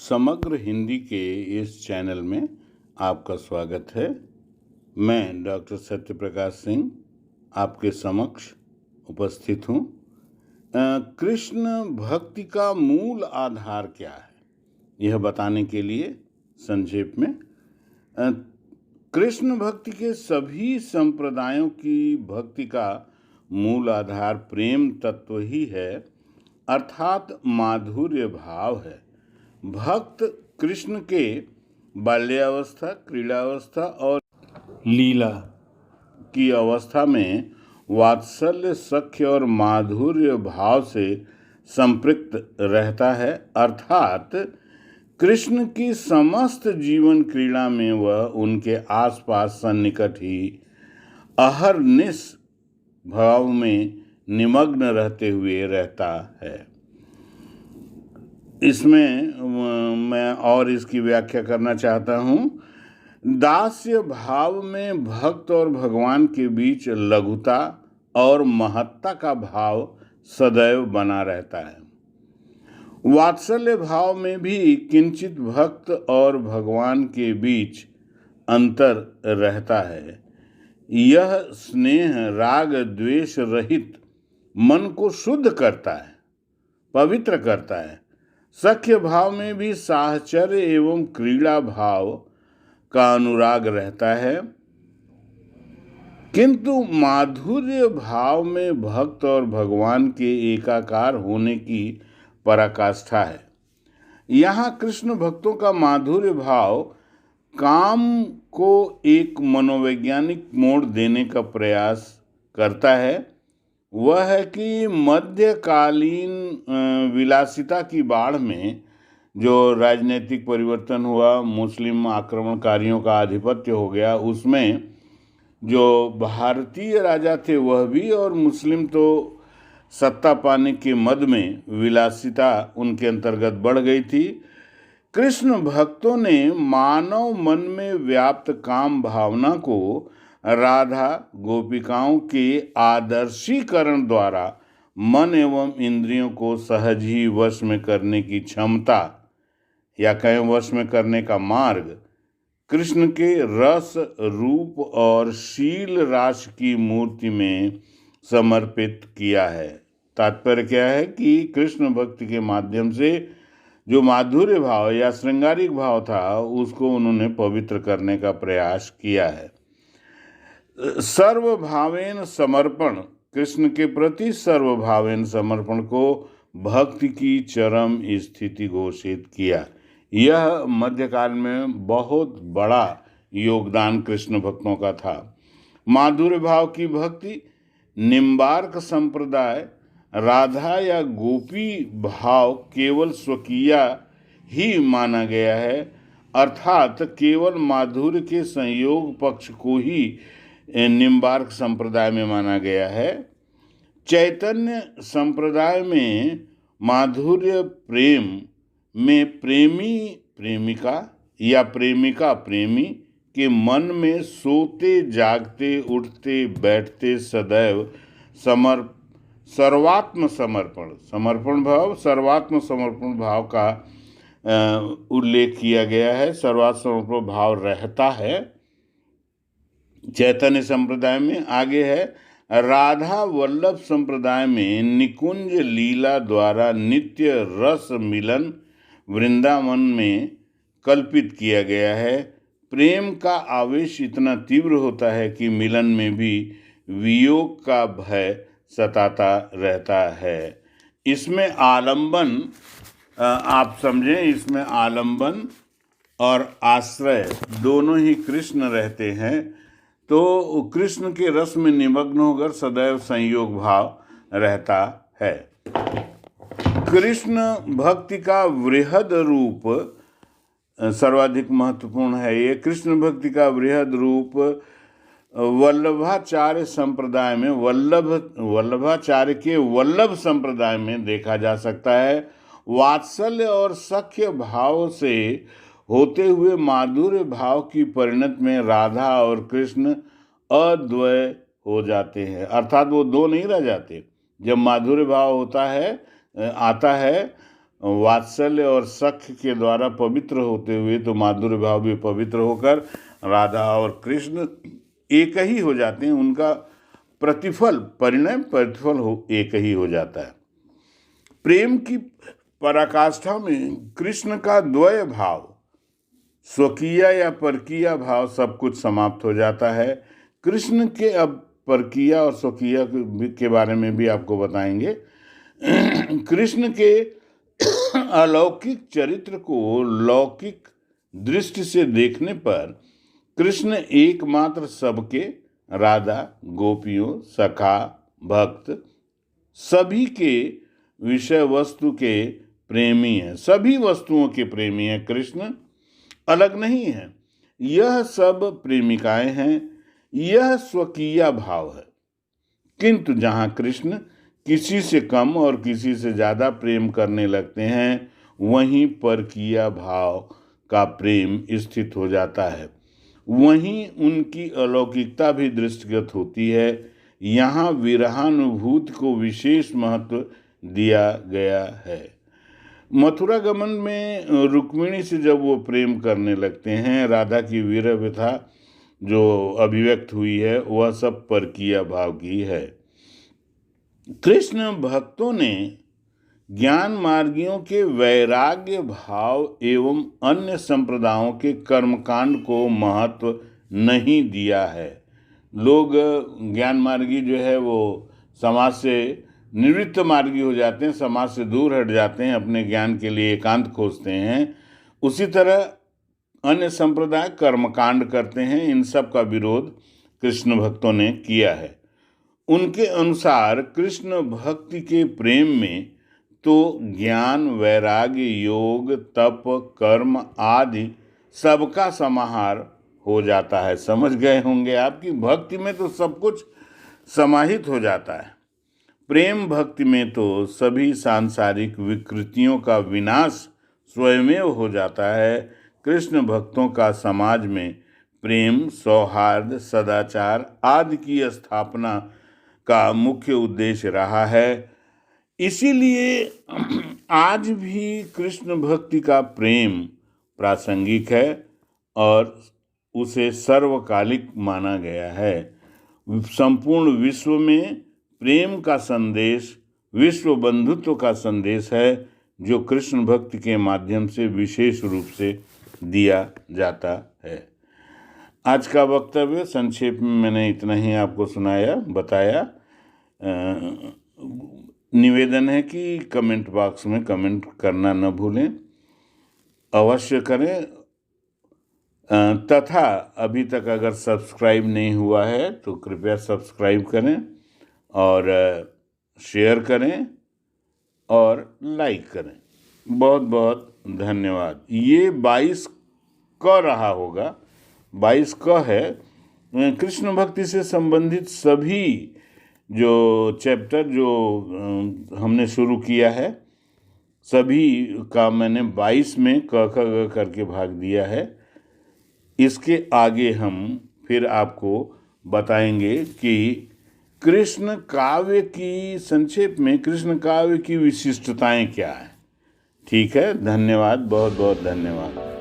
समग्र हिंदी के इस चैनल में आपका स्वागत है। मैं डॉक्टर सत्यप्रकाश सिंह आपके समक्ष उपस्थित हूँ। कृष्ण भक्ति का मूल आधार क्या है, यह बताने के लिए संक्षेप में कृष्ण भक्ति के सभी संप्रदायों की भक्ति का मूल आधार प्रेम तत्व ही है, अर्थात माधुर्य भाव है। भक्त कृष्ण के बाल्यावस्था, क्रीड़ावस्था और लीला की अवस्था में वात्सल्य, सख्य और माधुर्य भाव से संपृक्त रहता है, अर्थात कृष्ण की समस्त जीवन क्रीड़ा में वह उनके आसपास सन्निकट ही अहरनिश भाव में निमग्न रहते हुए रहता है। इसमें मैं और इसकी व्याख्या करना चाहता हूँ। दास्य भाव में भक्त और भगवान के बीच लघुता और महत्ता का भाव सदैव बना रहता है। वात्सल्य भाव में भी किंचित भक्त और भगवान के बीच अंतर रहता है। यह स्नेह, राग, द्वेष रहित मन को शुद्ध करता है, पवित्र करता है। सख्य भाव में भी साहचर्य एवं क्रीड़ा भाव का अनुराग रहता है, किंतु माधुर्य भाव में भक्त और भगवान के एकाकार होने की पराकाष्ठा है। यहाँ कृष्ण भक्तों का माधुर्य भाव काम को एक मनोवैज्ञानिक मोड़ देने का प्रयास करता है। वह है कि मध्यकालीन विलासिता की बाढ़ में जो राजनीतिक परिवर्तन हुआ, मुस्लिम आक्रमणकारियों का आधिपत्य हो गया, उसमें जो भारतीय राजा थे वह भी और मुस्लिम तो सत्ता पाने के मद में विलासिता उनके अंतर्गत बढ़ गई थी। कृष्ण भक्तों ने मानव मन में व्याप्त काम भावना को राधा गोपिकाओं के आदर्शीकरण द्वारा मन एवं इंद्रियों को सहज ही वश में करने की क्षमता, या कहें वश में करने का मार्ग, कृष्ण के रस, रूप और शील राशि की मूर्ति में समर्पित किया है। तात्पर्य क्या है कि कृष्ण भक्ति के माध्यम से जो माधुर्य भाव या श्रृंगारिक भाव था उसको उन्होंने पवित्र करने का प्रयास किया है। सर्वभावेन समर्पण, कृष्ण के प्रति सर्वभावेन समर्पण को भक्ति की चरम स्थिति घोषित किया। यह मध्यकाल में बहुत बड़ा योगदान कृष्ण भक्तों का था। माधुर्य भाव की भक्ति निम्बार्क संप्रदाय, राधा या गोपी भाव केवल स्वकीय ही माना गया है, अर्थात केवल माधुर्य के संयोग पक्ष को ही निम्बार्क संप्रदाय में माना गया है। चैतन्य संप्रदाय में माधुर्य प्रेम में प्रेमी प्रेमिका या प्रेमिका प्रेमी के मन में सोते जागते उठते बैठते सदैव सर्वात्म समर्पण भाव का उल्लेख किया गया है। सर्वात्म समर्पण भाव रहता है चैतन्य संप्रदाय में। आगे है राधा वल्लभ संप्रदाय में निकुंज लीला द्वारा नित्य रस मिलन वृंदावन में कल्पित किया गया है। प्रेम का आवेश इतना तीव्र होता है कि मिलन में भी वियोग का भय सताता रहता है। इसमें आलंबन, आप समझें, इसमें आलंबन और आश्रय दोनों ही कृष्ण रहते हैं, तो कृष्ण के रस में निमग्न होकर सदैव संयोग भाव रहता है। कृष्ण भक्ति का वृहद रूप सर्वाधिक महत्वपूर्ण है। ये कृष्ण भक्ति का वृहद रूप वल्लभाचार्य संप्रदाय में, वल्लभाचार्य के वल्लभ संप्रदाय में देखा जा सकता है। वात्सल्य और सख्य भाव से होते हुए माधुर्य भाव की परिणत में राधा और कृष्ण अद्वय हो जाते हैं, अर्थात वो दो नहीं रह जाते। जब माधुर्य भाव आता है वात्सल्य और सख्य के द्वारा पवित्र होते हुए तो माधुर्य भाव भी पवित्र होकर राधा और कृष्ण एक ही हो जाते हैं। उनका प्रतिफल एक ही हो जाता है। प्रेम की पराकाष्ठा में कृष्ण का द्वय भाव, स्वकीय या परकीय भाव, सब कुछ समाप्त हो जाता है। कृष्ण के अब परकीय और स्वकीय के बारे में भी आपको बताएंगे। कृष्ण के अलौकिक चरित्र को लौकिक दृष्टि से देखने पर कृष्ण एकमात्र सबके, राधा, गोपियों, सखा, भक्त, सभी के विषय वस्तु के प्रेमी है। सभी वस्तुओं के प्रेमी है। कृष्ण अलग नहीं है। यह सब प्रेमिकाएं हैं। यह स्वकीय भाव है। किंतु जहाँ कृष्ण किसी से कम और किसी से ज़्यादा प्रेम करने लगते हैं, वहीं परकीय भाव का प्रेम स्थित हो जाता है। वहीं उनकी अलौकिकता भी दृष्टिगत होती है। यहाँ विरहानुभूति को विशेष महत्व दिया गया है। मथुरा गमन में रुक्मिणी से जब वो प्रेम करने लगते हैं, राधा की विरह व्यथा जो अभिव्यक्त हुई है वह सब परकीय भाव की है। कृष्ण भक्तों ने ज्ञान मार्गियों के वैराग्य भाव एवं अन्य संप्रदायों के कर्मकांड को महत्व नहीं दिया है। लोग ज्ञान मार्गी जो है वो समाज से निवृत्त मार्गी हो जाते हैं, समाज से दूर हट जाते हैं, अपने ज्ञान के लिए एकांत खोजते हैं। उसी तरह अन्य संप्रदाय कर्मकांड करते हैं। इन सब का विरोध कृष्ण भक्तों ने किया है। उनके अनुसार कृष्ण भक्ति के प्रेम में तो ज्ञान, वैराग्य, योग, तप, कर्म आदि सबका समाहार हो जाता है। समझ गए होंगे आपकी भक्ति में तो सब कुछ समाहित हो जाता है। प्रेम भक्ति में तो सभी सांसारिक विकृतियों का विनाश स्वयमेव हो जाता है। कृष्ण भक्तों का समाज में प्रेम, सौहार्द, सदाचार आदि की स्थापना का मुख्य उद्देश्य रहा है। इसीलिए आज भी कृष्ण भक्ति का प्रेम प्रासंगिक है और उसे सर्वकालिक माना गया है। संपूर्ण विश्व में प्रेम का संदेश विश्व बंधुत्व का संदेश है, जो कृष्ण भक्ति के माध्यम से विशेष रूप से दिया जाता है। आज का वक्तव्य संक्षेप में मैंने इतना ही आपको बताया। निवेदन है कि कमेंट बॉक्स में कमेंट करना न भूलें, अवश्य करें। तथा अभी तक अगर सब्सक्राइब नहीं हुआ है तो कृपया सब्सक्राइब करें और शेयर करें और लाइक करें। बहुत बहुत धन्यवाद। ये 22 क रहा होगा, 22 क है। कृष्ण भक्ति से संबंधित सभी जो चैप्टर जो हमने शुरू किया है, सभी का मैंने 22 में क ख ग करके भाग दिया है। इसके आगे हम फिर आपको बताएंगे कि कृष्ण काव्य की, संक्षेप में कृष्ण काव्य की विशिष्टताएं क्या है। ठीक है, धन्यवाद, बहुत बहुत धन्यवाद।